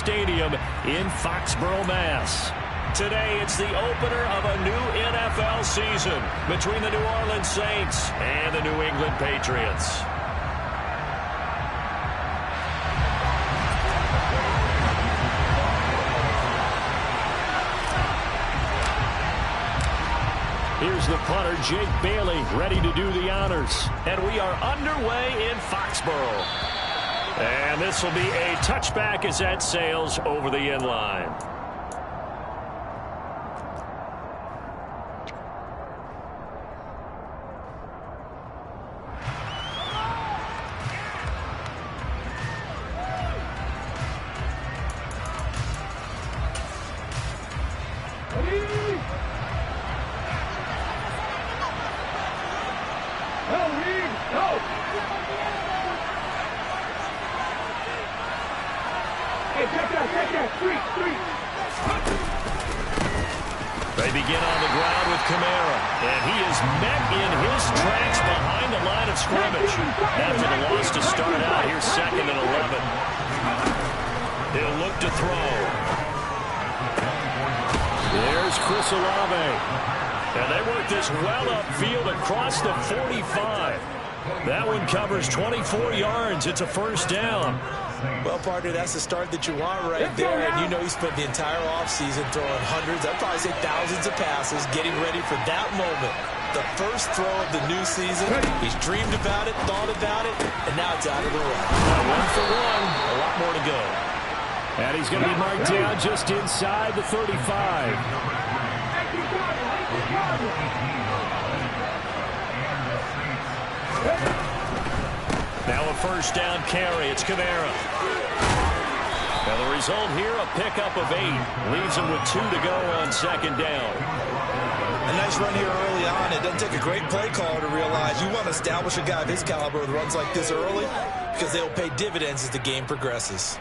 Stadium in Foxborough, Mass. Today, it's the opener of a new NFL season between the New Orleans Saints and the New England Patriots. Here's the punter, Jake Bailey, ready to do the honors. And we are underway in Foxborough. And this will be a touchback as that sails over the end line. They begin on the ground with Kamara, and he is met in his tracks behind the line of scrimmage. After the loss to start out, here's 2nd and 11. He'll look to throw. There's Chris Olave. And they work this well upfield across the 45. That one covers 24 yards. It's a first down. Well, partner, that's the start that you want right there. And you know he spent the entire offseason throwing hundreds, I'd probably say thousands of passes, getting ready for that moment. The first throw of the new season. He's dreamed about it, thought about it, and now it's out of the way. 1 for 1, a lot more to go. And he's going to be marked down just inside the 35. Now a first down carry. It's Kamara. Now the result here, a pickup of 8. Leaves him with 2 to go on 2nd down. A nice run here early on. It doesn't take a great play caller to realize you want to establish a guy of his caliber with runs like this early because they'll pay dividends as the game progresses.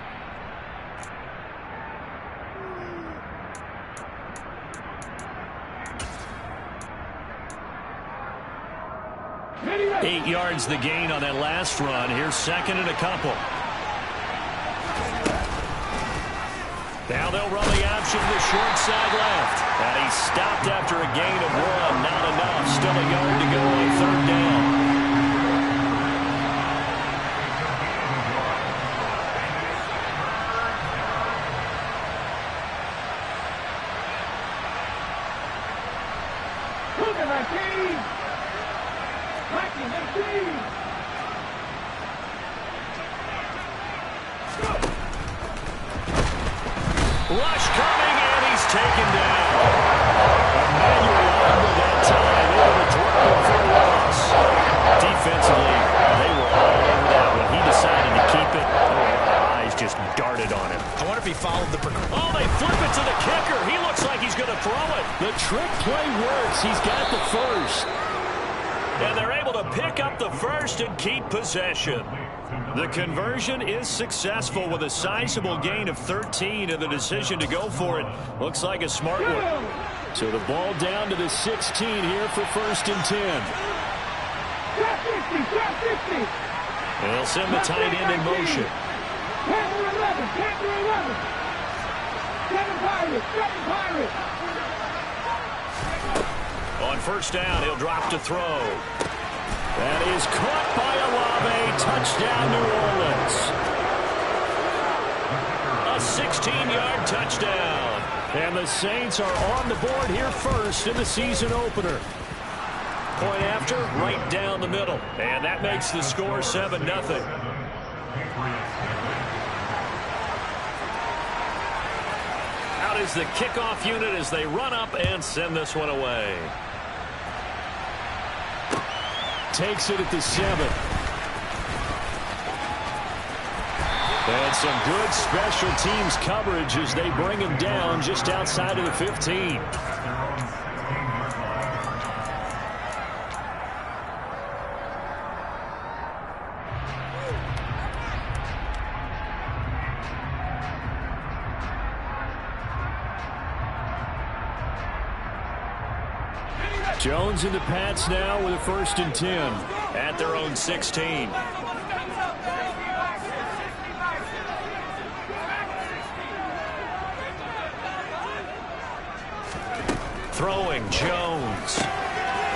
Eight yards the gain on that last run. Here's 2nd and a couple. Now they'll run the option to the short side left. And he's stopped after a gain of 1. Not enough. Still a yard to go on 3rd down. Rush coming, and he's taken down. Emmanuel under that time, able to drop him for a loss. Defensively, they were all over that. When he decided to keep it, eyes just darted on him. I wonder if he followed the progression. Oh, they flip it to the kicker. He looks like he's going to throw it. The trick play works. He's got the first. And they're able to pick up the first and keep possession. The conversion is successful with a sizable gain of 13, and the decision to go for it looks like a smart one. So the ball down to the 16 here for 1st and 10. They'll send the tight end in motion. On 1st down, he'll drop to throw. That is caught by Olave. Touchdown, New Orleans. A 16-yard touchdown. And the Saints are on the board here first in the season opener. Point after, right down the middle. And that makes the score 7-0. Out is the kickoff unit as they run up and send this one away. Takes it at the 7. And some good special teams coverage as they bring him down just outside of the 15. Jones and the Pats now with a 1st and 10 at their own 16. Throwing, Jones.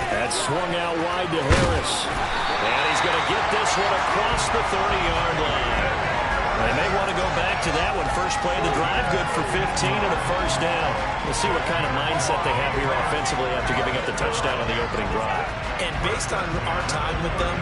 That's swung out wide to Harris. And he's going to get this one across the 30-yard line. They may want to go back to that one. First play of the drive, good for 15 and a first down. We'll see what kind of mindset they have here offensively after giving up the touchdown on the opening drive. And based on our time with them,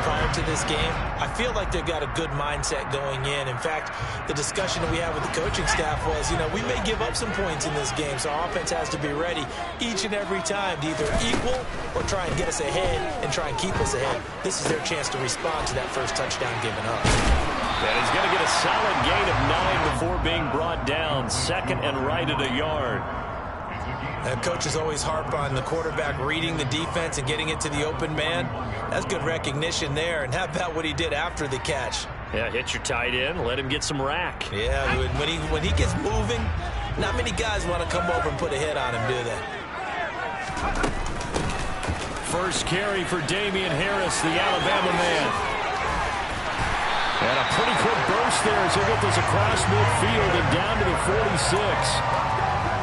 prior to this game, I feel like they've got a good mindset going in. In fact, the discussion that we had with the coaching staff was, we may give up some points in this game, so our offense has to be ready each and every time to either equal or try and get us ahead and try and keep us ahead. This is their chance to respond to that first touchdown given up. And he's going to get a solid gain of 9 before being brought down. Second and right at a yard. Coaches always harp on the quarterback reading the defense and getting it to the open man. That's good recognition there. And how about what he did after the catch? Yeah, hit your tight end, let him get some rack. Yeah, when he gets moving, not many guys want to come over and put a hit on him, do they? First carry for Damian Harris, the Alabama man. And a pretty quick burst there as he'll get this across midfield and down to the 46.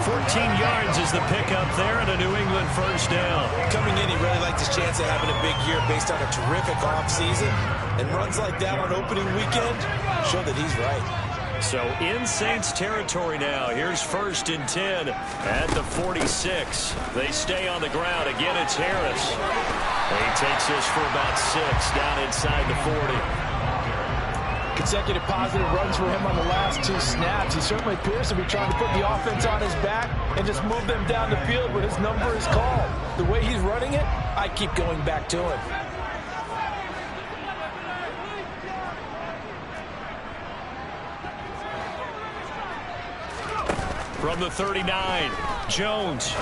14 yards is the pickup there and a New England first down. Coming in, he really liked his chance of having a big year based on a terrific offseason. And runs like that on opening weekend show that he's right. So in Saints territory now. Here's first and 10 at the 46. They stay on the ground. Again, it's Harris. He takes this for about 6 down inside the 40. Consecutive positive runs for him on the last 2 snaps. He certainly appears to be trying to put the offense on his back and just move them down the field when his number is called. The way he's running it, I keep going back to him. From the 39, Jones.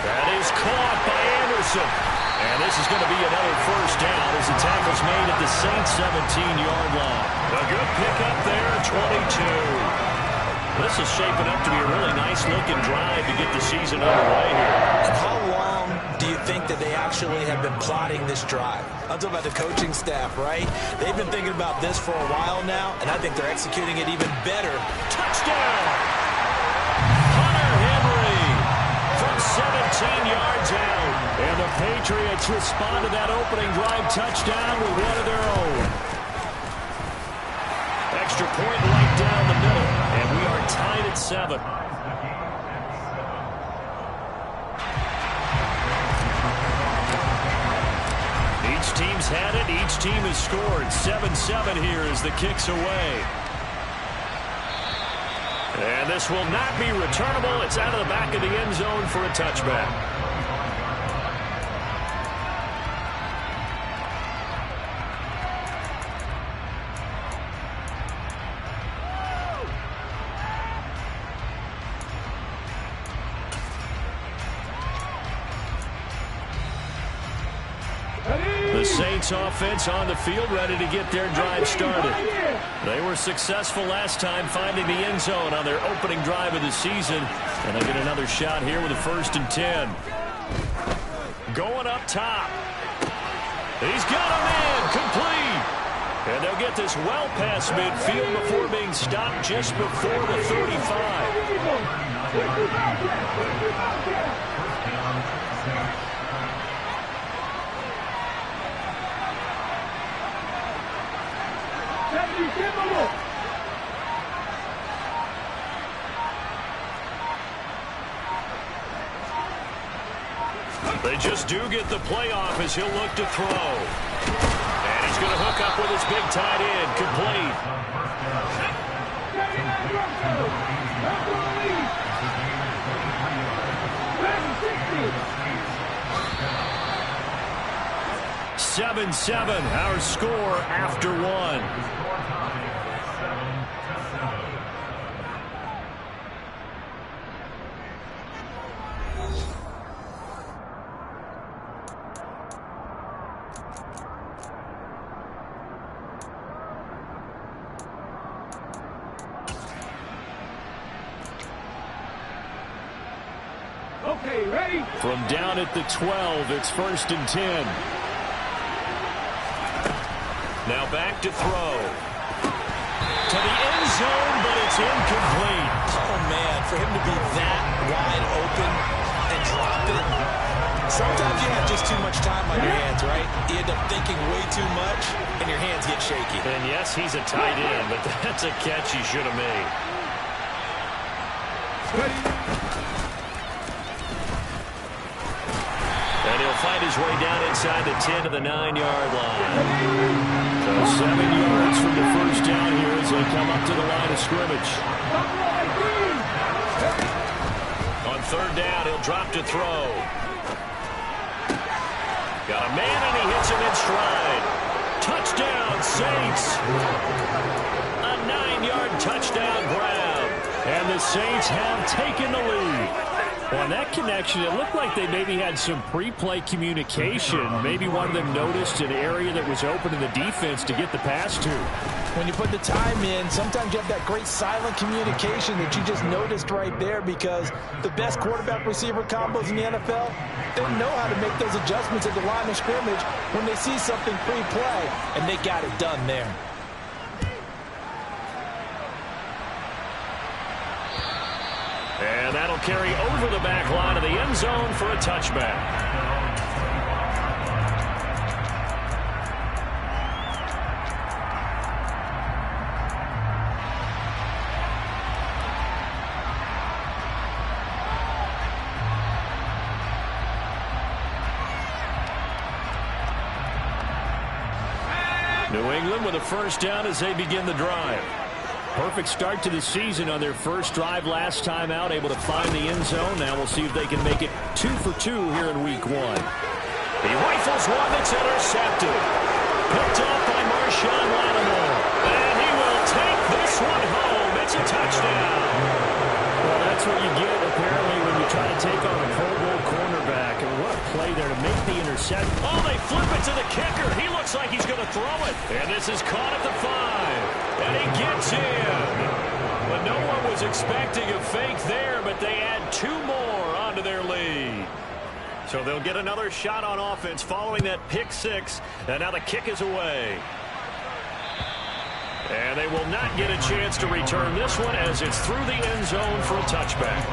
That is caught by Anderson. And this is going to be another first down as the tackle's made at the Saints 17-yard line. A good pickup there, 22. This is shaping up to be a really nice-looking drive to get the season underway here. And how long do you think that they actually have been plotting this drive? I'm talking about the coaching staff, right? They've been thinking about this for a while now, and I think they're executing it even better. Touchdown! Hunter Henry from 17 yards out. And the Patriots respond to that opening drive touchdown with one of their own. Extra point right down the middle, and we are tied at 7. Each team's had it. Each team has scored. 7-7 here as the kick's away. And this will not be returnable. It's out of the back of the end zone for a touchback. The Saints offense on the field ready to get their drive started. They were successful last time finding the end zone on their opening drive of the season. And they'll get another shot here with a first and 10. Going up top. He's got him in. Complete. And they'll get this well past midfield before being stopped just before the 35. They just do get the playoff as he'll look to throw. And he's going to hook up with his big tight end. Complete. 7-7, our score after 1. Okay, ready? From down at the 12, it's first and 10. Now back to throw. To the end zone, but It's incomplete. Oh, man, for him to be that wide open and drop it. Sometimes you have just too much time on your hands, right? You end up thinking way too much, and your hands get shaky. And yes, he's a tight end, but that's a catch he should have made. And he'll fight his way down inside the 10 to the 9-yard line. So 7 yards from the first down here as they come up to the line of scrimmage. On third down, he'll drop to throw. Got a man, and he hits him in stride. Touchdown, Saints. A 9-yard touchdown grab. And the Saints have taken the lead. On that connection, it looked like they maybe had some pre-play communication. Maybe one of them noticed an area that was open in the defense to get the pass to. When you put the time in, sometimes you have that great silent communication that you just noticed right there, because the best quarterback-receiver combos in the NFL, they know how to make those adjustments at the line of scrimmage when they see something pre-play, and they got it done there. And that'll carry over the back line of the end zone for a touchback. New England with a first down as they begin the drive. Perfect start to the season on their first drive last time out, able to find the end zone. Now we'll see if they can make it 2 for 2 here in week 1. He rifles one that's intercepted. Picked off by Marshawn Lattimore. And he will take this one home. It's a touchdown. Well, that's what you get, apparently, when you try to take on a Pro Bowl cornerback. And what a play there to make the interception. Oh, they flip it to the kicker. He looks like he's going to throw it. And this is caught at the 5. And he gets in. But no one was expecting a fake there, but they add 2 more onto their lead. So they'll get another shot on offense following that pick 6. And now the kick is away. And they will not get a chance to return this one as it's through the end zone for a touchback.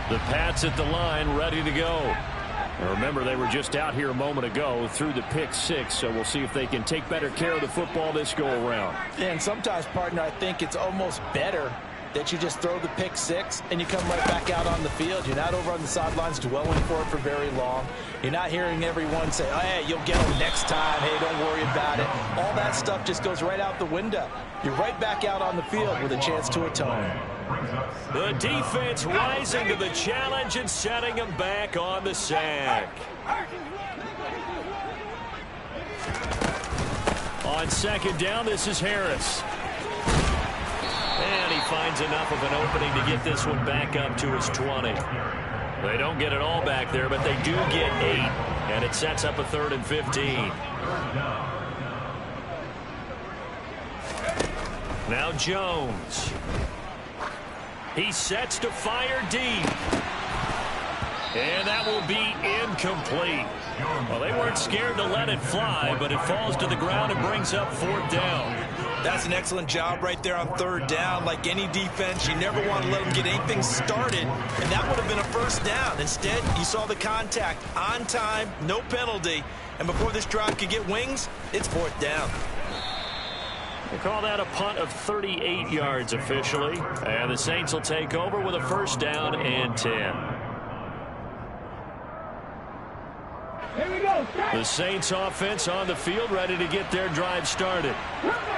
The Pats at the line, ready to go. And remember, they were just out here a moment ago through the pick 6, so we'll see if they can take better care of the football this go-around. And sometimes, partner, I think it's almost better that you just throw the pick 6 and you come right back out on the field. You're not over on the sidelines dwelling for it for very long. You're not hearing everyone say, oh, hey, you'll get them next time. Hey, don't worry about it. All that stuff just goes right out the window. You're right back out on the field with a chance to atone. The defense rising to the challenge and setting them back on the sack. On second down, this is Harris. And he finds enough of an opening to get this one back up to his 20. They don't get it all back there, but they do get 8. And it sets up a 3rd and 15. Now Jones. He sets to fire deep. And that will be incomplete. Well, they weren't scared to let it fly, but it falls to the ground and brings up 4th down. That's an excellent job right there on 3rd down. Like any defense, you never want to let them get anything started, and that would have been a 1st down. Instead, you saw the contact on time, no penalty, and before this drive could get wings, it's 4th down. They call that a punt of 38 yards officially. And the Saints will take over with a 1st down and 10. Here we go. The Saints offense on the field, ready to get their drive started.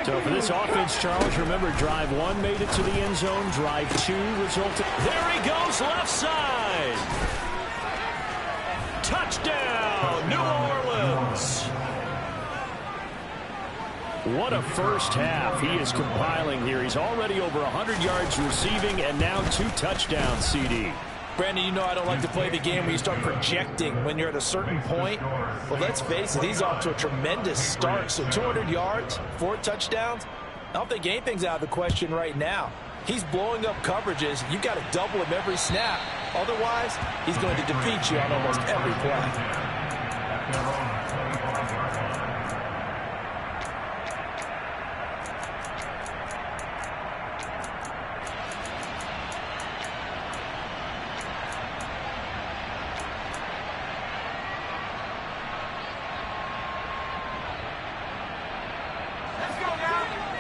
So for this offense, Charles, remember, drive 1 made it to the end zone. Drive 2 resulted. There he goes, left side. Touchdown, New Orleans. What a first half he is compiling here. He's already over 100 yards receiving and now 2 touchdowns, CD. Brandon, you know I don't like to play the game where you start projecting when you're at a certain point. Well, let's face it, he's off to a tremendous start. So 200 yards, 4 touchdowns. I don't think anything's out of the question right now. He's blowing up coverages. You've got to double him every snap. Otherwise, he's going to defeat you on almost every play.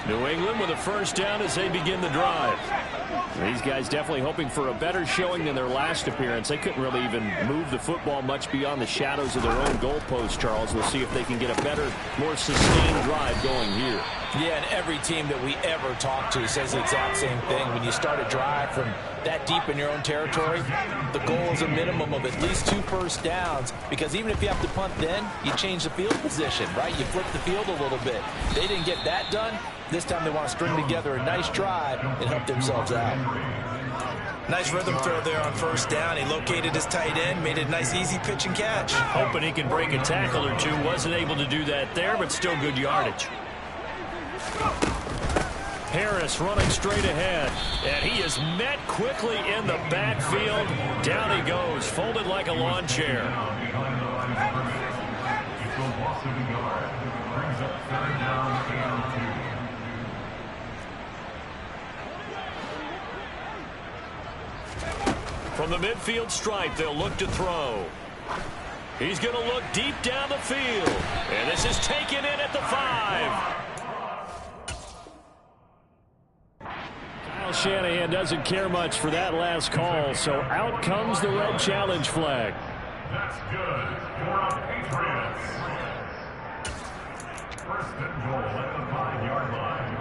New England with a first down as they begin the drive. These guys definitely hoping for a better showing than their last appearance. They couldn't really even move the football much beyond the shadows of their own goalpost, Charles. We'll see if they can get a better, more sustained drive going here. Yeah, and every team that we ever talk to says the exact same thing. When you start a drive from that deep in your own territory, the goal is a minimum of at least 2 first downs, because even if you have to punt then, you change the field position, right? You flip the field a little bit. They didn't get that done. This time they want to string together a nice drive and help themselves out. Nice rhythm throw there on first down. He located his tight end, made it a nice easy pitch and catch. Hoping he can break a tackle or two. Wasn't able to do that there, but still good yardage. Harris running straight ahead, and he is met quickly in the backfield. Down he goes, folded like a lawn chair. From the midfield stripe, they'll look to throw. He's going to look deep down the field, and this is taken in at the 5. Kyle Shanahan doesn't care much for that last call, so out comes the red challenge flag. That's good for our Patriots. First and goal at the 5-yard line.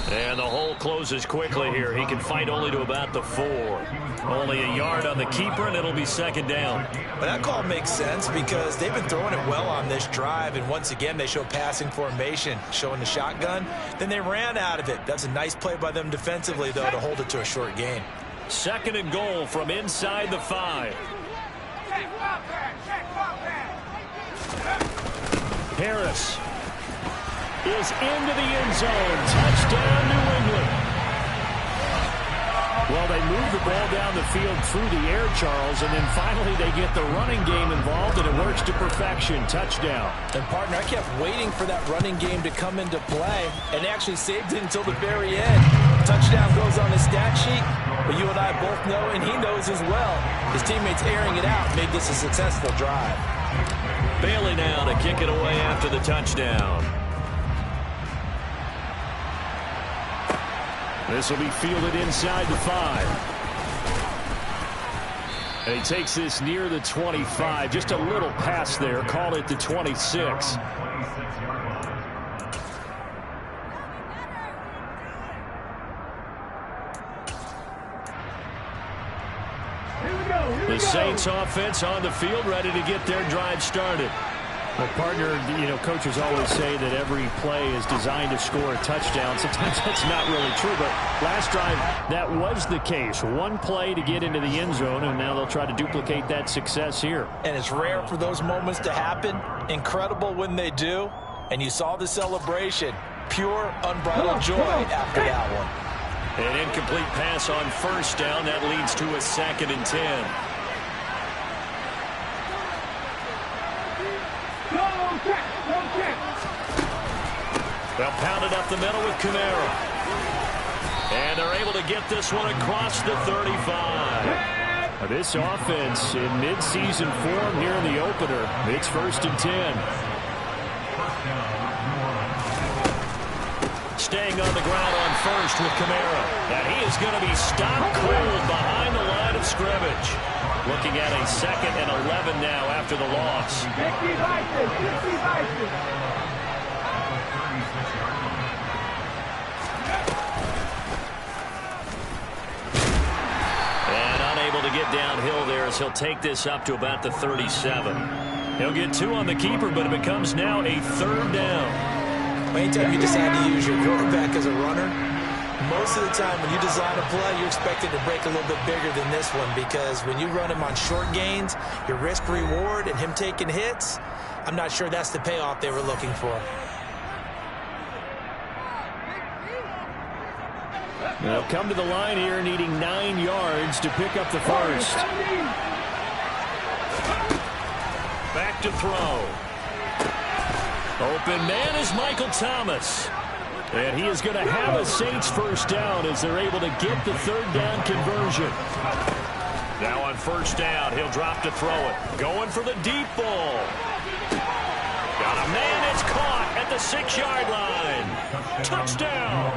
And the hole closes quickly here. He can fight only to about the 4. Only a yard on the keeper, and it'll be second down. But that call makes sense because they've been throwing it well on this drive, and once again they show passing formation, showing the shotgun. Then they ran out of it. That's a nice play by them defensively, though, to hold it to a short gain. Second and goal from inside the 5. Harris is into the end zone. Touchdown, New England. Well, they move the ball down the field through the air, Charles, and then finally they get the running game involved, and it works to perfection. Touchdown. And, partner, I kept waiting for that running game to come into play, and they actually saved it until the very end. Touchdown goes on his stat sheet, but you and I both know, and he knows as well, his teammates airing it out made this a successful drive. Bailey now to kick it away after the touchdown. This will be fielded inside the 5. And he takes this near the 25. Just a little pass there. Call it the 26. The Saints offense on the field, ready to get their drive started. Well, partner, you know, coaches always say that every play is designed to score a touchdown. Sometimes that's not really true, but last drive, that was the case. One play to get into the end zone, and now they'll try to duplicate that success here. And it's rare for those moments to happen. Incredible when they do. And you saw the celebration. Pure, unbridled joy after that one. An incomplete pass on first down. That leads to a 2nd and 10. Well, pounded up the middle with Kamara. And they're able to get this one across the 35. This offense in midseason form here in the opener. It's 1st and 10. Staying on the ground on first with Kamara. And he is going to be stopped cold behind the line of scrimmage. Looking at a 2nd and 11 now after the loss. And unable to get downhill there as he'll take this up to about the 37. He'll get 2 on the keeper, but it becomes now a 3rd down. Anytime you decide to use your quarterback as a runner, Most of the time when you design a play, you're expected to break a little bit bigger than this one, because when you run him on short gains, your risk-reward and him taking hits, I'm not sure that's the payoff they were looking for. They'll come to the line here needing 9 yards to pick up the first. Back to throw. Open man is Michael Thomas. And he is going to have a Saints first down as they're able to get the third down conversion. Now on first down, he'll drop to throw it. Going for the deep ball. Got a man, it's caught at the 6-yard line. Touchdown.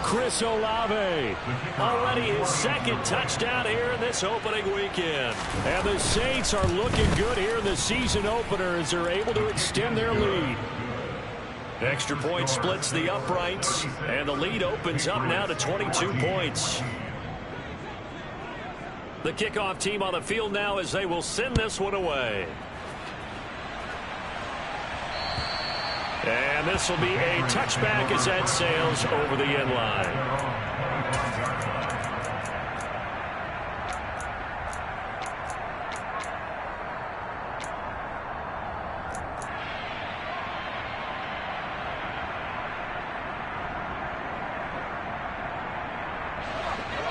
Chris Olave, already his second touchdown here in this opening weekend. And the Saints are looking good here in the season opener as they're able to extend their lead. Extra point splits the uprights, and the lead opens up now to 22 points. The kickoff team on the field now as they will send this one away. And this will be a touchback as that sails over the end line.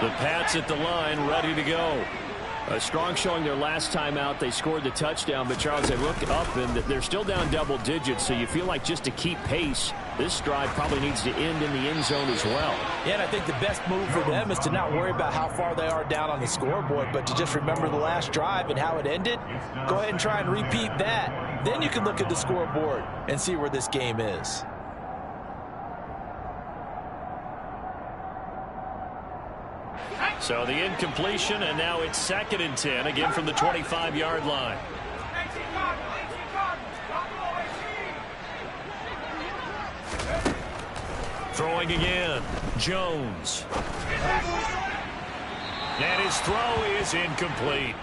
The Pats at the line, ready to go. A strong showing their last time out. They scored the touchdown, but Charles, they look up and they're still down double digits, so you feel like just to keep pace, this drive probably needs to end in the end zone as well. Yeah, and I think the best move for them is to not worry about how far they are down on the scoreboard, but to just remember the last drive and how it ended. Go ahead and try and repeat that. Then you can look at the scoreboard and see where this game is. So the incompletion, and now it's 2nd and 10, again from the 25-yard line. Throwing again, Jones. And his throw is incomplete.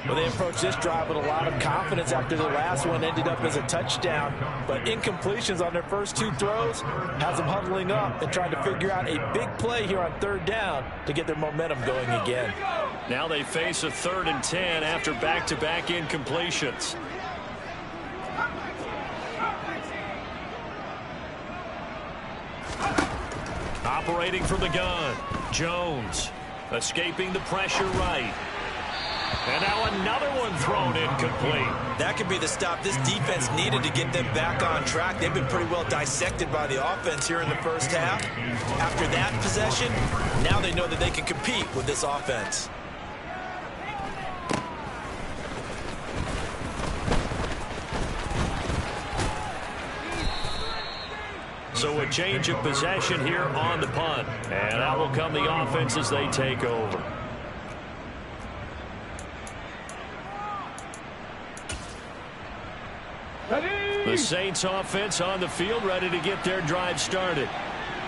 Well, they approached this drive with a lot of confidence after the last one ended up as a touchdown. But incompletions on their first 2 throws has them huddling up and trying to figure out a big play here on 3rd down to get their momentum going again. Now they face a 3rd and 10 after back-to-back incompletions. Operating from the gun, Jones escaping the pressure right. And now another one thrown incomplete. That could be the stop this defense needed to get them back on track. They've been pretty well dissected by the offense here in the first half. After that possession, now they know that they can compete with this offense. So a change of possession here on the punt. And out will come the offense as they take over. The Saints offense on the field, ready to get their drive started.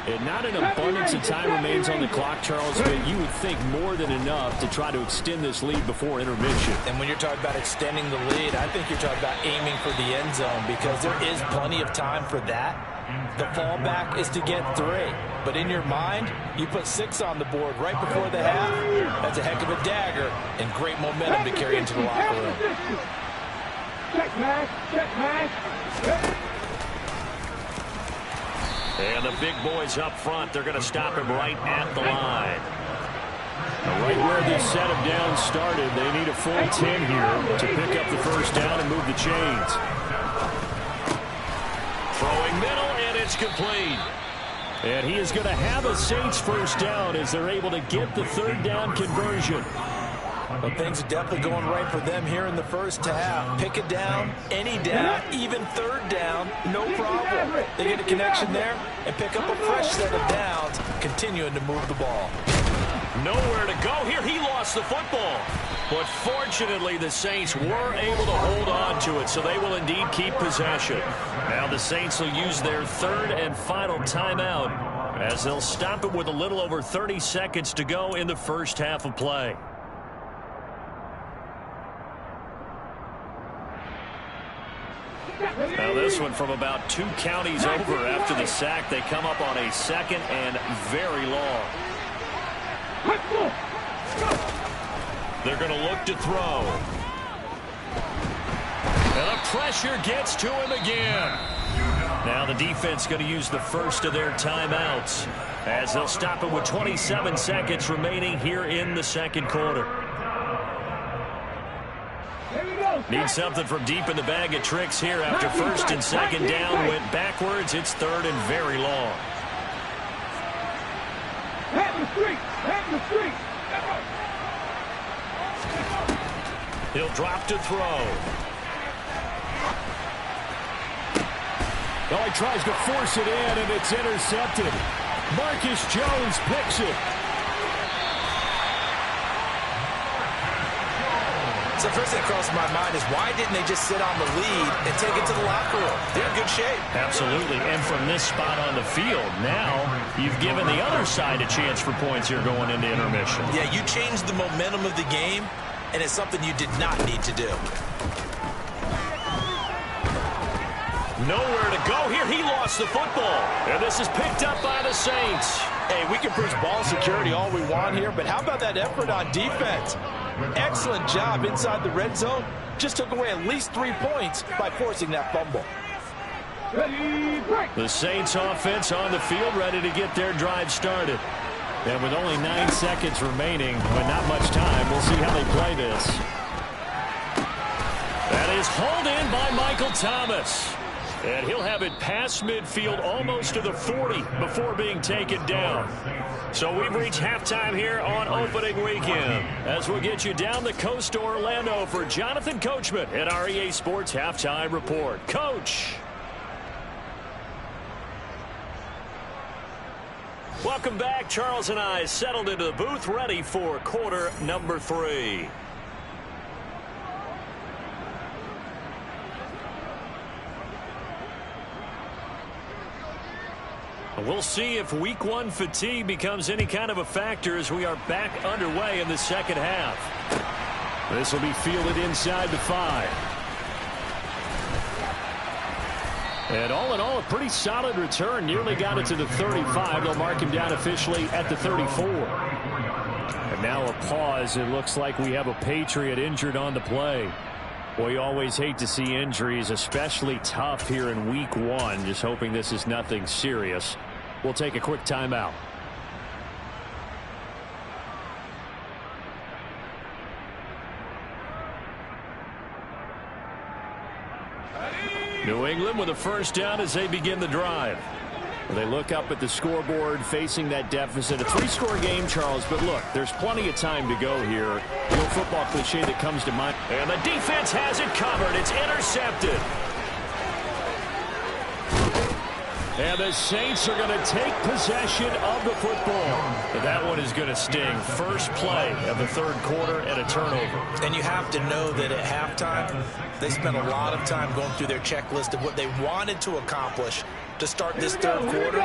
And not an abundance of time remains on the clock, Charles, but you would think more than enough to try to extend this lead before intermission. And when you're talking about extending the lead, I think you're talking about aiming for the end zone, because there is plenty of time for that. The fallback is to get 3. But in your mind, you put 6 on the board right before the half. That's a heck of a dagger and great momentum to carry into the locker room. And the big boys up front, they're going to stop him right at the line. Right where this set of downs started, they need a full 10 here to pick up the first down and move the chains. Throwing middle, and it's complete. And he is going to have a Saints first down as they're able to get the 3rd down conversion. Well, things are definitely going right for them here in the first half. Pick it down, any down, even 3rd down, no problem. They get a connection there and pick up a fresh set of downs, continuing to move the ball. Nowhere to go here. He lost the football. But fortunately, the Saints were able to hold on to it, so they will indeed keep possession. Now the Saints will use their 3rd and final timeout as they'll stop it with a little over 30 seconds to go in the first half of play. Now this one from about 2 counties over. After the sack, they come up on a 2nd and very long. They're going to look to throw. And the pressure gets to him again. Now the defense going to use the first of their timeouts as they'll stop it with 27 seconds remaining here in the 2nd quarter. Need something from deep in the bag of tricks here after 1st and 2nd down. Went backwards. It's 3rd and very long. He'll drop to throw. Well, he tries to force it in, and it's intercepted. Marcus Jones picks it. So the first thing that crossed my mind is why didn't they just sit on the lead and take it to the locker room? They're in good shape. Absolutely. And from this spot on the field, now you've given the other side a chance for points here going into intermission. Yeah, you changed the momentum of the game, and it's something you did not need to do. Nowhere to go here. He lost the football. And this is picked up by the Saints. Hey, we can preach ball security all we want here, but how about that effort on defense? Excellent job inside the red zone. Just took away at least 3 points by forcing that fumble. The Saints offense on the field, ready to get their drive started. And with only 9 seconds remaining, but not much time, we'll see how they play this. That is hauled in by Michael Thomas. And he'll have it past midfield almost to the 40 before being taken down. So we've reached halftime here on opening weekend. As we'll get you down the coast to Orlando for Jonathan Coachman at our EA Sports Halftime Report. Coach. Welcome back. Charles and I settled into the booth ready for quarter number 3. We'll see if week 1 fatigue becomes any kind of a factor as we are back underway in the 2nd half. This will be fielded inside the 5. And all in all, a pretty solid return. Nearly got it to the 35. They'll mark him down officially at the 34. And now a pause. It looks like we have a Patriot injured on the play. Well, you always hate to see injuries, especially tough here in week 1. Just hoping this is nothing serious. We'll take a quick timeout. New England with a first down as they begin the drive. They look up at the scoreboard facing that deficit. A 3-score game, Charles, but look, there's plenty of time to go here. The old football cliche that comes to mind. And the defense has it covered. It's intercepted. And the Saints are going to take possession of the football. But that one is going to sting. First play of the 3rd quarter and a turnover. And you have to know that at halftime, they spent a lot of time going through their checklist of what they wanted to accomplish to start this 3rd quarter.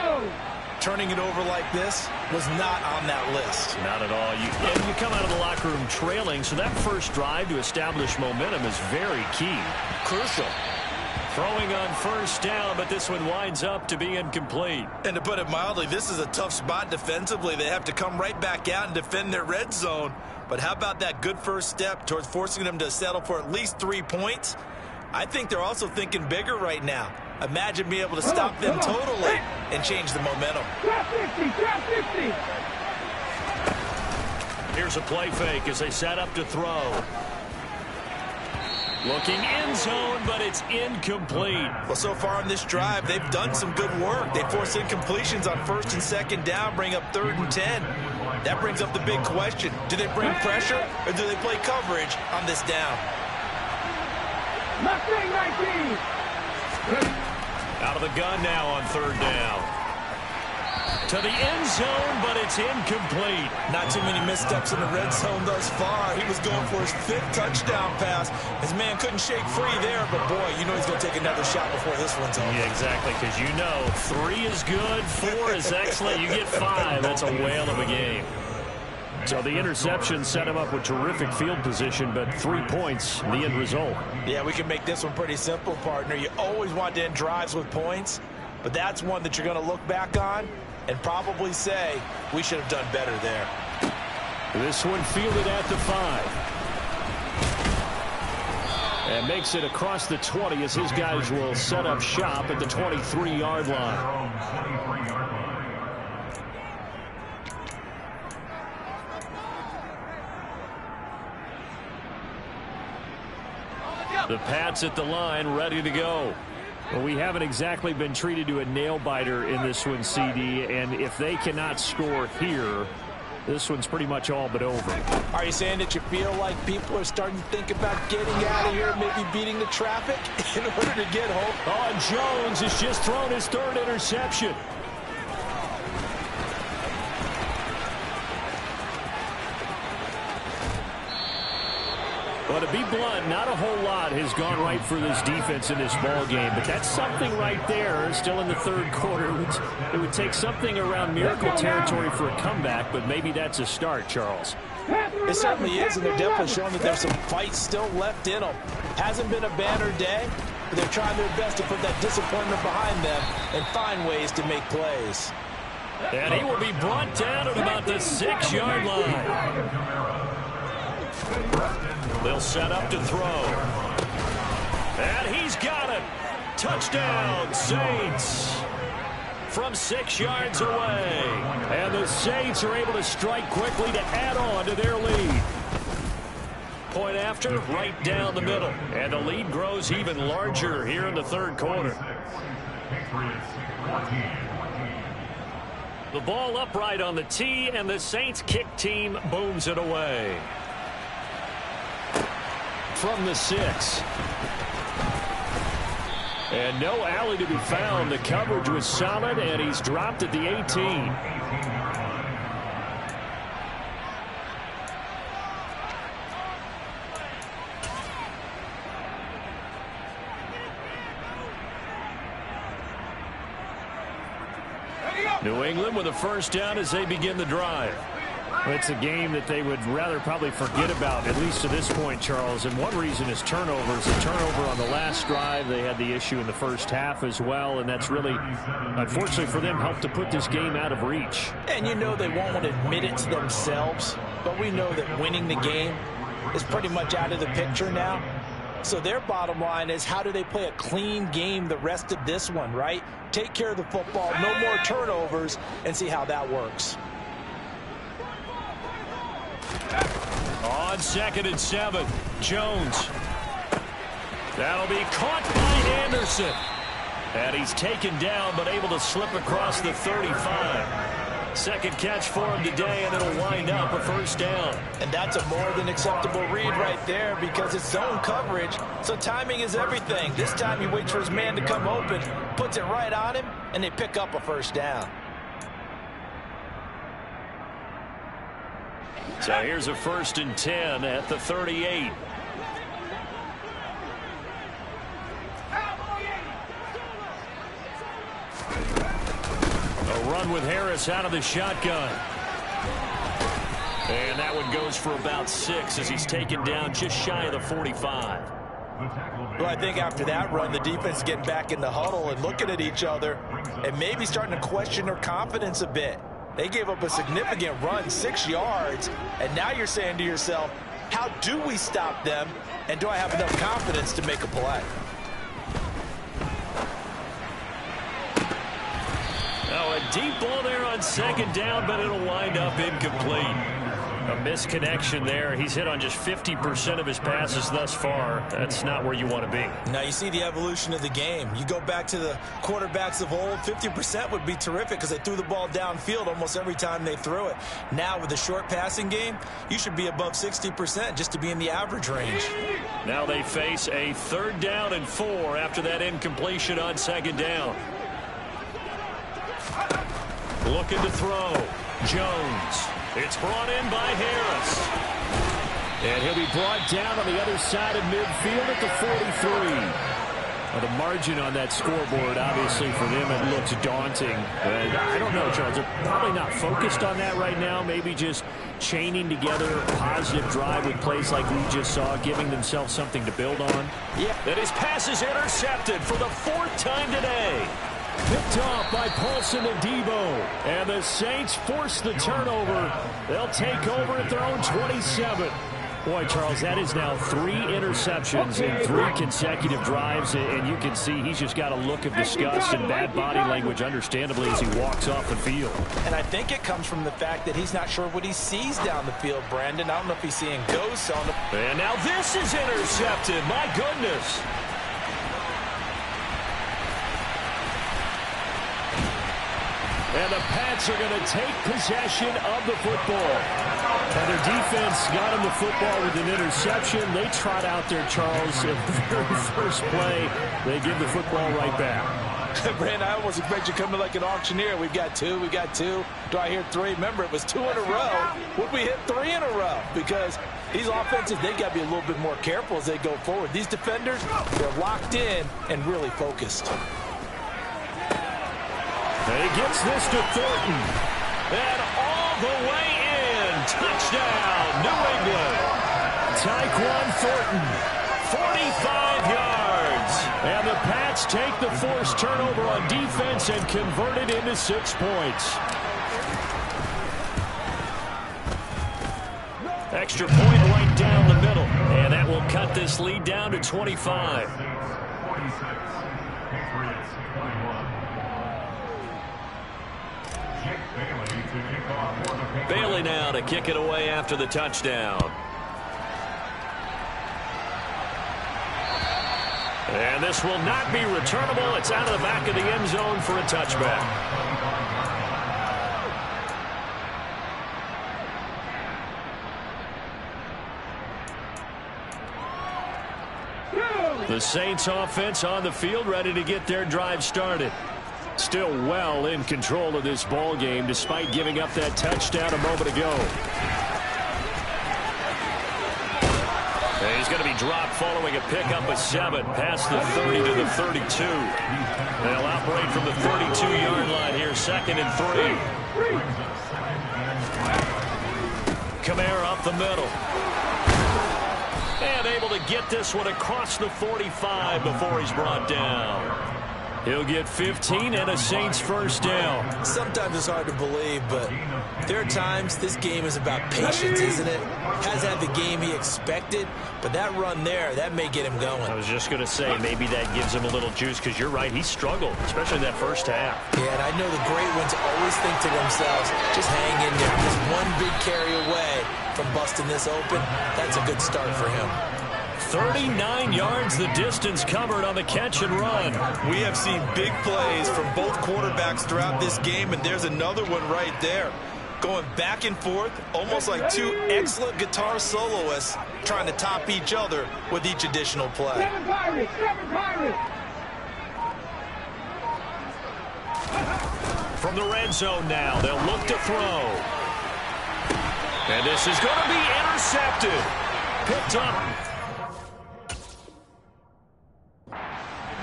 Turning it over like this was not on that list. Not at all. You come out of the locker room trailing, so that first drive to establish momentum is very key. Crucial. Throwing on first down, but this one winds up to be incomplete. And to put it mildly, this is a tough spot defensively. They have to come right back out and defend their red zone. But how about that good first step towards forcing them to settle for at least 3 points? I think they're also thinking bigger right now. Imagine being able to stop them totally and change the momentum. Here's a play fake as they set up to throw. Looking end zone, but it's incomplete. Well, so far in this drive, they've done some good work. They force incompletions on 1st and 2nd down, bring up 3rd and 10. That brings up the big question. Do they bring pressure or do they play coverage on this down? Out of the gun now on 3rd down. To the end zone, but it's incomplete. Not too many missteps in the red zone thus far. He was going for his 5th touchdown pass. His man couldn't shake free there, but boy, you know he's going to take another shot before this one's over. Yeah, exactly, because you know 3 is good, 4 is excellent. You get 5, that's a whale of a game. So the interception set him up with terrific field position, but 3 points, the end result. Yeah, we can make this one pretty simple, partner. You always want to end drives with points, but that's one that you're going to look back on and probably say, we should have done better there. This one fielded at the 5. And makes it across the 20 as his guys will set up shop at the 23-yard line. The Pats at the line, ready to go. Well, we haven't exactly been treated to a nail-biter in this one, CD, and if they cannot score here, this one's pretty much all but over. Are you saying that you feel like people are starting to think about getting out of here, maybe beating the traffic in order to get home? Oh, and Jones has just thrown his 3rd interception. Well, to be blunt, not a whole lot has gone right for this defense in this ball game, but that's something right there. Still in the 3rd quarter. It would take something around miracle territory for a comeback, but maybe that's a start, Charles. It certainly is, and they're definitely showing that there's some fight still left in them. Hasn't been a banner day, but they're trying their best to put that disappointment behind them and find ways to make plays. And he will be brought down at about the 6-yard line. They'll set up to throw. And he's got it. Touchdown, Saints. From 6 yards away. And the Saints are able to strike quickly to add on to their lead. Point after, right down the middle. And the lead grows even larger here in the 3rd quarter. The ball upright on the tee, and the Saints kick team booms it away. From the 6. And no alley to be found. The coverage was solid, and he's dropped at the 18. New England with a 1st down as they begin the drive. It's a game that they would rather probably forget about, at least to this point, Charles. And one reason is turnovers. The turnover on the last drive, they had the issue in the 1st half as well. And that's really, unfortunately for them, helped to put this game out of reach. And you know they won't admit it to themselves, but we know that winning the game is pretty much out of the picture now. So their bottom line is, how do they play a clean game the rest of this one, right? Take care of the football, no more turnovers, and see how that works. On 2nd and 7, Jones. That'll be caught by Anderson. And he's taken down, but able to slip across the 35. Second catch for him today, and it'll wind up a 1st down. And that's a more than acceptable read right there, because it's zone coverage, so timing is everything. This time he waits for his man to come open, puts it right on him, and they pick up a 1st down. So here's a 1st and 10 at the 38. A run with Harris out of the shotgun. And that one goes for about 6 as he's taken down just shy of the 45. Well, I think after that run, the defense is getting back in the huddle and looking at each other and maybe starting to question their confidence a bit. They gave up a significant run, 6 yards, and now you're saying to yourself, how do we stop them, and do I have enough confidence to make a play? Oh, a deep ball there on 2nd down, but it'll wind up incomplete. A misconnection there. He's hit on just 50% of his passes thus far. That's not where you want to be. Now you see the evolution of the game. You go back to the quarterbacks of old, 50% would be terrific because they threw the ball downfield almost every time they threw it. Now with the short passing game, you should be above 60% just to be in the average range. Now they face a 3rd down and 4 after that incompletion on 2nd down. Looking to throw. Jones. It's brought in by Harris. And he'll be brought down on the other side of midfield at the 43. Well, the margin on that scoreboard, obviously, for them, it looks daunting. And I don't know, Charles. They're probably not focused on that right now. Maybe just chaining together a positive drive with plays like we just saw, giving themselves something to build on. Yeah, and his pass is intercepted for the 4th time today. Picked off by Paulson and Debo. And the Saints force the turnover. They'll take over at their own 27. Boy, Charles, that is now 3 interceptions in 3 consecutive drives, and you can see he's just got a look of disgust and bad body language, understandably, as he walks off the field. And I think it comes from the fact that he's not sure what he sees down the field, Brandon. I don't know if he's seeing ghosts on the... And now this is intercepted. My goodness. And the Pats are going to take possession of the football. And their defense got him the football with an interception. They trot out there, Charles, in the very first play. They give the football right back. Brandon, I almost expect you to come in like an auctioneer. We've got 2, we got 2. Do I hear 3? Remember, it was 2 in a row. Would we hit 3 in a row? Because these offenses, they got to be a little bit more careful as they go forward. These defenders, they're locked in and really focused. And he gets this to Thornton. And all the way in. Touchdown, New England. Tyquan Thornton. 45 yards. And the Pats take the forced turnover on defense and convert it into 6 points. Extra point right down the middle. And that will cut this lead down to 25. Bailey now to kick it away after the touchdown. And this will not be returnable. It's out of the back of the end zone for a touchback. The Saints offense on the field, ready to get their drive started. Still well in control of this ball game, despite giving up that touchdown a moment ago. And he's going to be dropped following a pickup of 7 past the 30 to the 32. They'll operate from the 32-yard line here, 2nd and 3. Kamara up the middle. And able to get this one across the 45 before he's brought down. He'll get 15 and a Saints first down. Sometimes it's hard to believe, but there are times this game is about patience, isn't it? Has had the game he expected, but that run there, that may get him going. I was just going to say, maybe that gives him a little juice, because you're right, he struggled, especially that first half. Yeah, and I know the great ones always think to themselves, just hang in there. Just one big carry away from busting this open. That's a good start for him. 39 yards the distance covered on the catch and run. We have seen big plays from both quarterbacks throughout this game, and there's another one right there. Going back and forth, almost like 2 excellent guitar soloists trying to top each other with each additional play. From the red zone now, they'll look to throw. And this is going to be intercepted. Picked up.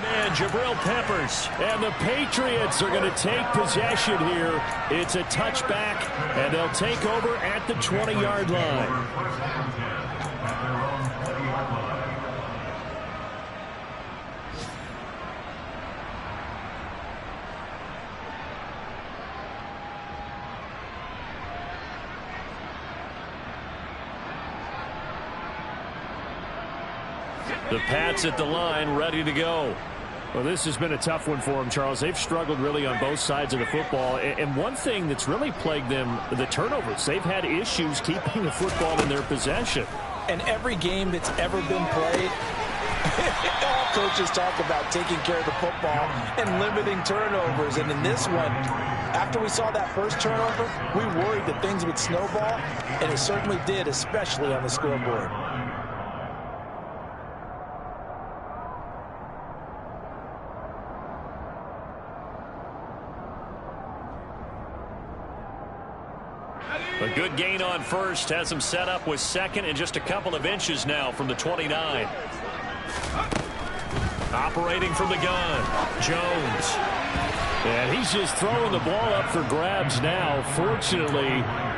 And Jabril Peppers. And the Patriots are going to take possession here. It's a touchback, and they'll take over at the 20-yard line. The Pats at the line, ready to go. Well, this has been a tough one for them, Charles. They've struggled really on both sides of the football. And one thing that's really plagued them, the turnovers. They've had issues keeping the football in their possession. And every game that's ever been played, all coaches talk about taking care of the football and limiting turnovers. And in this one, after we saw that first turnover, we worried that things would snowball, and it certainly did, especially on the scoreboard. A good gain on first, has him set up with 2nd and just a couple of inches now from the 29. Operating from the gun, Jones. And he's just throwing the ball up for grabs now. Fortunately,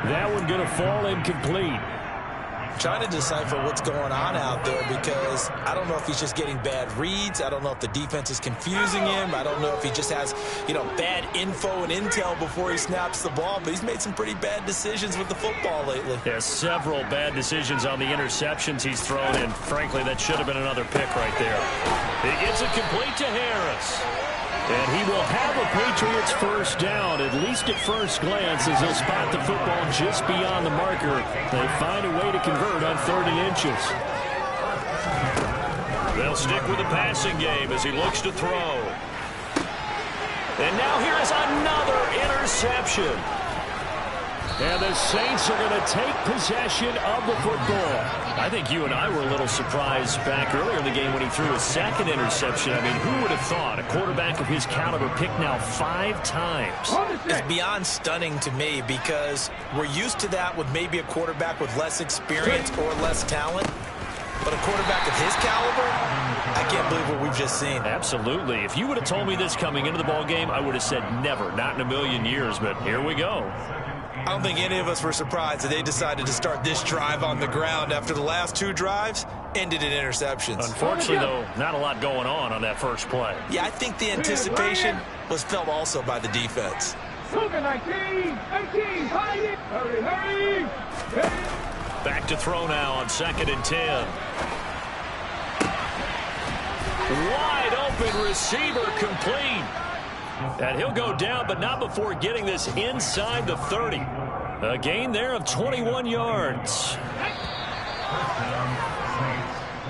that one going to fall incomplete. Trying to decipher what's going on out there because I don't know if he's just getting bad reads. I don't know if the defense is confusing him. I don't know if he just has, bad info and intel before he snaps the ball. But he's made some pretty bad decisions with the football lately. There's several bad decisions on the interceptions he's thrown, and frankly, that should have been another pick right there. He gets it complete to Harris. And he will have a Patriots first down, at least at first glance, as he'll spot the football just beyond the marker. They find a way to convert on 3rd and inches. They'll stick with the passing game as he looks to throw. And now here is another interception. And the Saints are going to take possession of the football. I think you and I were a little surprised back earlier in the game when he threw his 2nd interception. I mean, who would have thought a quarterback of his caliber picked now 5 times? It's beyond stunning to me because we're used to that with maybe a quarterback with less experience or less talent. But a quarterback of his caliber, I can't believe what we've just seen. Absolutely. If you would have told me this coming into the ball game, I would have said never, not in a million years. But here we go. I don't think any of us were surprised that they decided to start this drive on the ground after the last 2 drives ended in interceptions. Unfortunately, though, not a lot going on that first play. Yeah, I think the anticipation was felt also by the defense. 19, hurry. Back to throw now on 2nd and 10. Wide open receiver complete. And he'll go down, but not before getting this inside the 30. A gain there of 21 yards.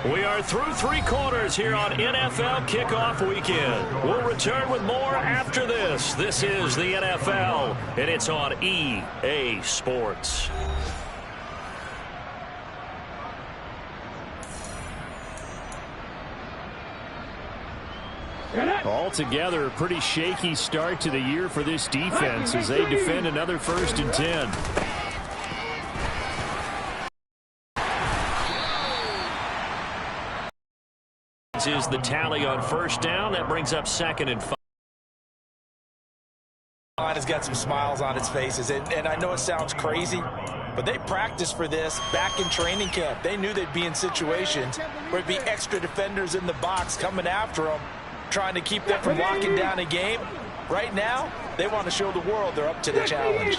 We are through 3 quarters here on NFL Kickoff Weekend. We'll return with more after this. This is the NFL, and it's on EA Sports. Altogether, a pretty shaky start to the year for this defense as they defend another 1st and 10. This is the tally on 1st down. That brings up 2nd and 5. Has got some smiles on its faces, and I know it sounds crazy, but they practiced for this back in training camp. They knew they'd be in situations where it'd be extra defenders in the box coming after them, trying to keep them from locking down a game. Right now, they want to show the world they're up to the challenge.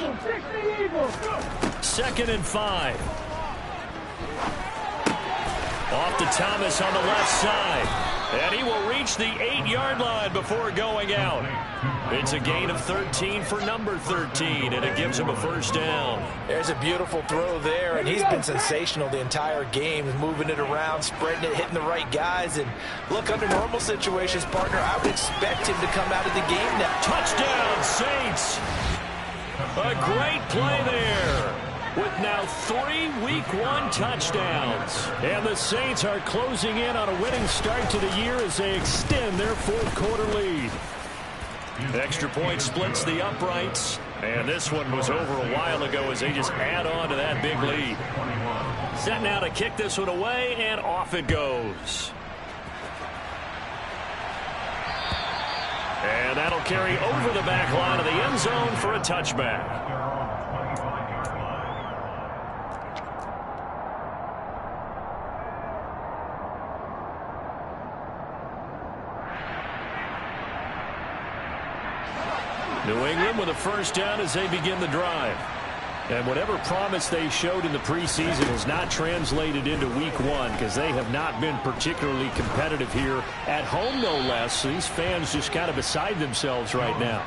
2nd and 5. Off to Thomas on the left side. And he will reach the 8-yard line before going out. It's a gain of 13 for number 13, and it gives him a 1st down. There's a beautiful throw there, and he's been sensational the entire game, moving it around, spreading it, hitting the right guys. And look, under normal situations, partner, I would expect him to come out of the game now. Touchdown, Saints. A great play there, with now 3 Week 1 touchdowns. And the Saints are closing in on a winning start to the year as they extend their 4th quarter lead. Extra point splits the uprights. And this one was over a while ago as they just add on to that big lead. Set now to kick this one away, and off it goes. And that'll carry over the back line of the end zone for a touchback. New England with a 1st down as they begin the drive. And whatever promise they showed in the preseason has not translated into Week 1 because they have not been particularly competitive here at home, no less. So these fans just kind of beside themselves right now.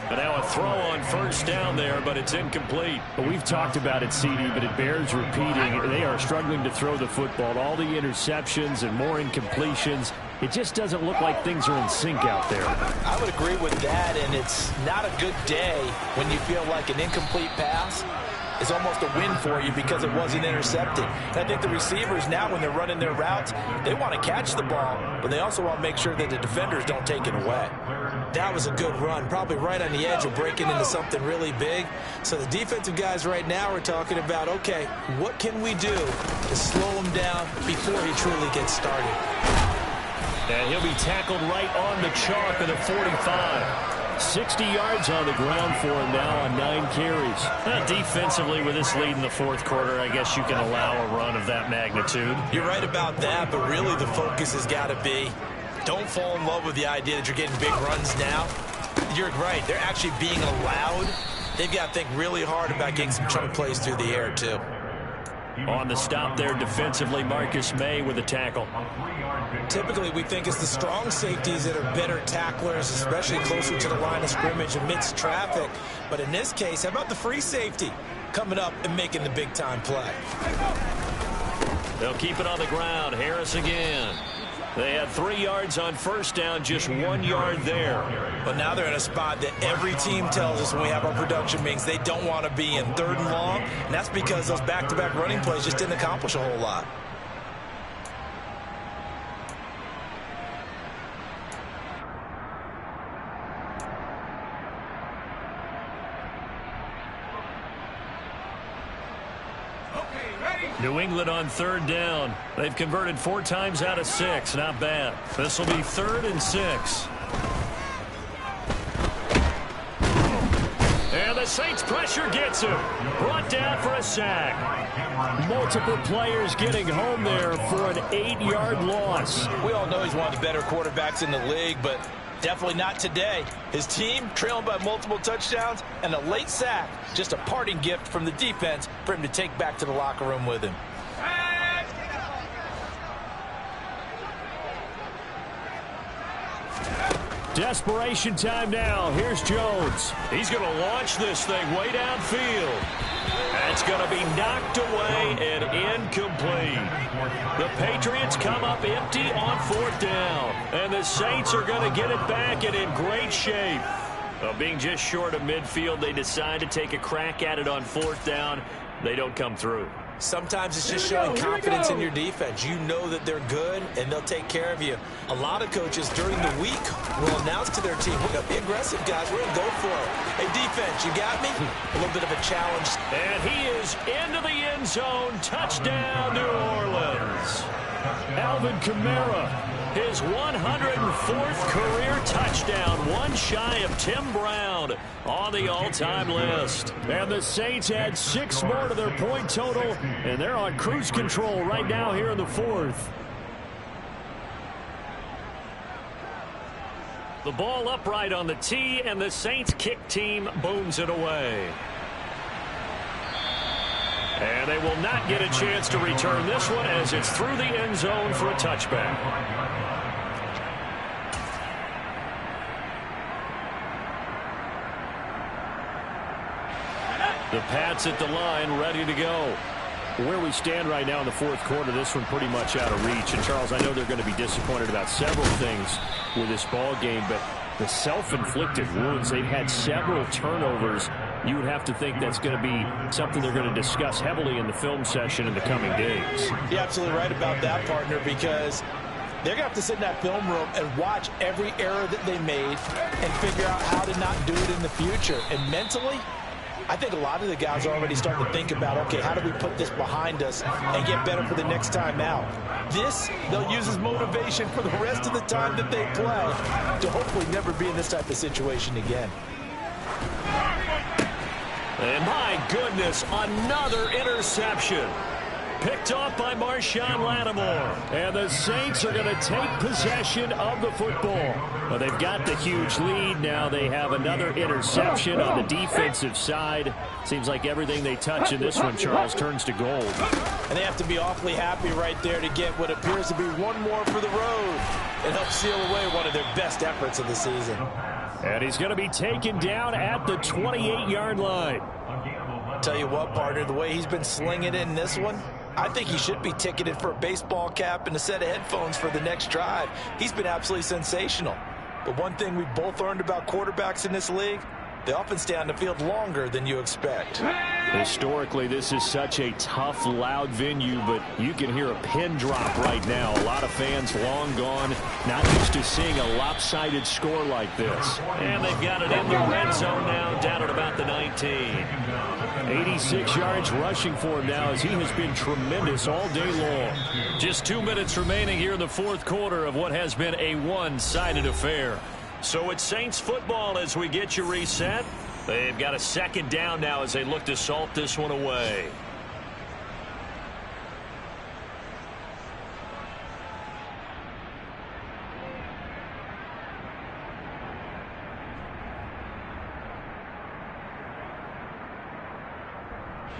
But now a throw on 1st down there, but it's incomplete. But we've talked about it, CD, but it bears repeating. They are struggling to throw the football. All the interceptions and more incompletions. It just doesn't look like things are in sync out there. I would agree with that, and it's not a good day when you feel like an incomplete pass is almost a win for you because it wasn't intercepted. And I think the receivers now, when they're running their routes, they want to catch the ball, but they also want to make sure that the defenders don't take it away. That was a good run, probably right on the edge of breaking into something really big. So the defensive guys right now are talking about, okay, what can we do to slow him down before he truly gets started? And he'll be tackled right on the chalk at the 45. 60 yards on the ground for him now on 9 carries. Defensively, with this lead in the fourth quarter, I guess you can allow a run of that magnitude. You're right about that, but really the focus has got to be, don't fall in love with the idea that you're getting big runs now. You're right. They're actually being allowed. They've got to think really hard about getting some chunk plays through the air, too. On the stop there defensively, Marcus May with a tackle. Typically, we think it's the strong safeties that are better tacklers, especially closer to the line of scrimmage amidst traffic. But in this case, how about the free safety coming up and making the big-time play? They'll keep it on the ground. Harris again. They had 3 yards on first down, just 1 yard there. But now they're in a spot that every team tells us when we have our production meetings they don't want to be in, 3rd and long. And that's because those back-to-back running plays just didn't accomplish a whole lot. New England on 3rd down. They've converted 4 times out of 6. Not bad. This will be 3rd and 6. And the Saints pressure gets him. Brought down for a sack. Multiple players getting home there for an 8-yard loss. We all know he's one of the better quarterbacks in the league, but definitely not today. His team trailing by multiple touchdowns and a late sack. Just a parting gift from the defense for him to take back to the locker room with him. Desperation time now. Here's Jones. He's going to launch this thing way downfield. That's going to be knocked away and incomplete. The Patriots come up empty on 4th down. And the Saints are going to get it back and in great shape. Being just short of midfield, they decide to take a crack at it on 4th down. They don't come through. Sometimes it's just showing confidence in your defense. You know that they're good, and they'll take care of you. A lot of coaches during the week will announce to their team, we're going to be aggressive, guys. We're going to go for it. Hey, defense, you got me? A little bit of a challenge. And he is into the end zone. Touchdown, New Orleans. Alvin Kamara, his 104th career touchdown, one shy of Tim Brown on the all-time list. And the Saints add 6 more to their point total, and they're on cruise control right now here in the 4th. The ball upright on the tee, and the Saints kick team booms it away. And they will not get a chance to return this one as it's through the end zone for a touchback. The Pats at the line, ready to go. Where we stand right now in the 4th quarter, this one pretty much out of reach. And, Charles, I know they're going to be disappointed about several things with this ball game, but the self-inflicted wounds, they've had several turnovers. You would have to think that's going to be something they're going to discuss heavily in the film session in the coming days. You're absolutely right about that, partner, because they're going to have to sit in that film room and watch every error that they made and figure out how to not do it in the future. And mentally, I think a lot of the guys are already starting to think about, okay, how do we put this behind us and get better for the next time out? This, they'll use as motivation for the rest of the time that they play to hopefully never be in this type of situation again. And my goodness, another interception. Picked off by Marshawn Lattimore. And the Saints are going to take possession of the football. But they've got the huge lead. Now they have another interception on the defensive side. Seems like everything they touch in this one, Charles, turns to gold. And they have to be awfully happy right there to get what appears to be one more for the road and help seal away one of their best efforts of the season. And he's going to be taken down at the 28-yard line. Tell you what, partner, the way he's been slinging it in this one, I think he should be ticketed for a baseball cap and a set of headphones for the next drive. He's been absolutely sensational. But one thing we both learned about quarterbacks in this league, they often stay on the field longer than you expect. Historically, this is such a tough, loud venue, but you can hear a pin drop right now. A lot of fans long gone, not used to seeing a lopsided score like this. And they've got it in the red zone now, down at about the 19. 86 yards rushing for him now, as he has been tremendous all day long. Just 2 minutes remaining here in the fourth quarter of what has been a one-sided affair. So it's Saints football as we get you reset. They've got a second down now as they look to salt this one away.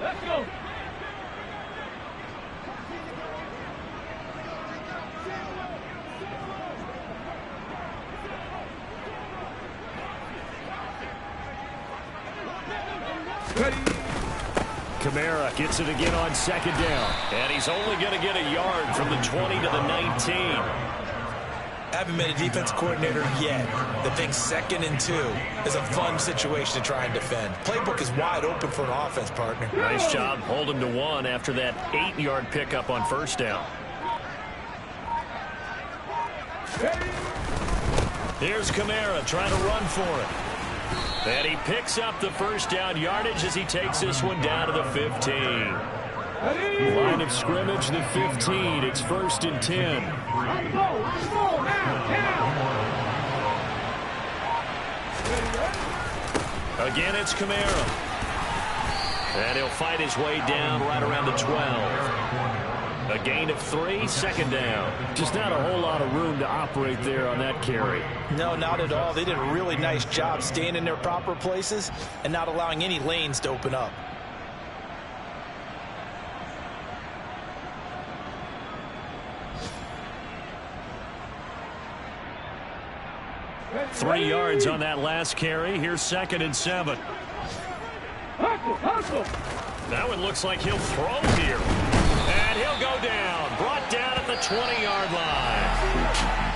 Let's go. Kamara gets it again on second down. And he's only going to get a yard from the 20 to the 19. Haven't been a defensive coordinator yet. The thing 2nd and 2 is a fun situation to try and defend. Playbook is wide open for an offense, partner. Nice job holding to 1 after that 8-yard pickup on first down. Here's Kamara trying to run for it. And he picks up the first down yardage as he takes this one down to the 15. Line of scrimmage, the 15. It's 1st and 10. Again, it's Kamara. And he'll fight his way down right around the 12. A gain of 3, second down. Just not a whole lot of room to operate there on that carry. No, not at all. They did a really nice job staying in their proper places and not allowing any lanes to open up. Three yards on that last carry. Here's 2nd and 7. Now it looks like he'll throw here. And he'll go down. Brought down at the 20-yard line.